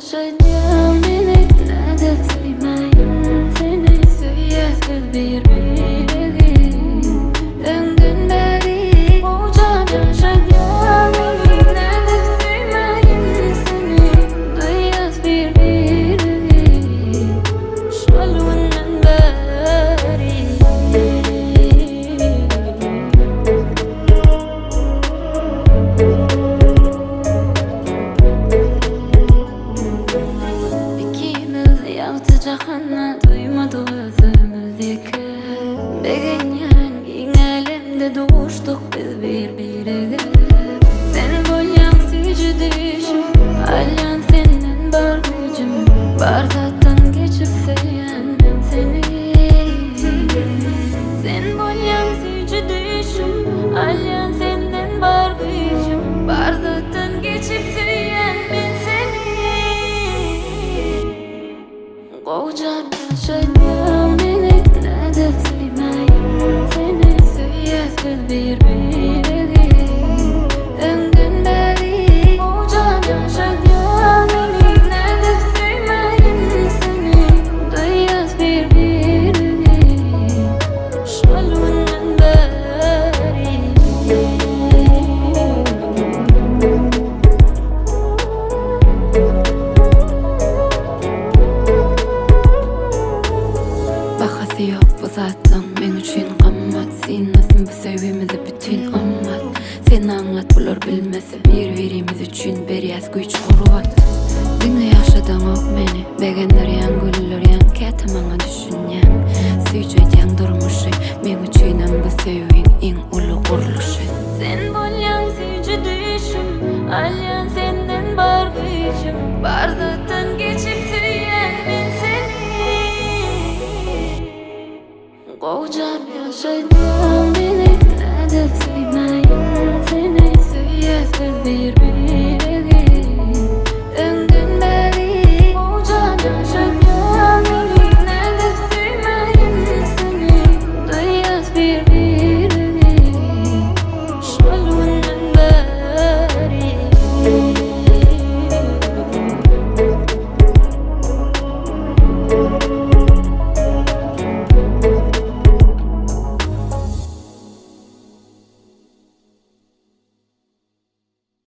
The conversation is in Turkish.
yaşayacağım beni nerede sevmeyin seni söyleyesiz birbirine döndün beri olacağım yaşayacağım beni nerede sevmeyin seni duyuyoruz birbirine şalımından beri. Cahana duymadı özümüzdeki Begin yan in elimde doğuştuk biz birbirine Sen bolyan sücü düşüm Alyan senden bar gücüm Bar zattan geçip sevyenmem seni Sen bolyan sücü düşüm Alyan senden bar gücüm Bar zattan geçip sevyenmem seni Olacağım yaşayacağım beni nerede sevmeyin seni söyleyesiz birbirine döndün beri olacağım yaşayacağım beni nerede sevmeyin seni duyuyoruz birbirine şalımından beri. Bakası yok bu zaten men üçün qammat Sen nasıl bu sevgimizi bütün ammat Sen anlat bular bilmesi bir-birimiz üçün beriyaz güç kuruvat Dünya yaşadan ok meni Begenler yan gülür yan ketim ana düşün ya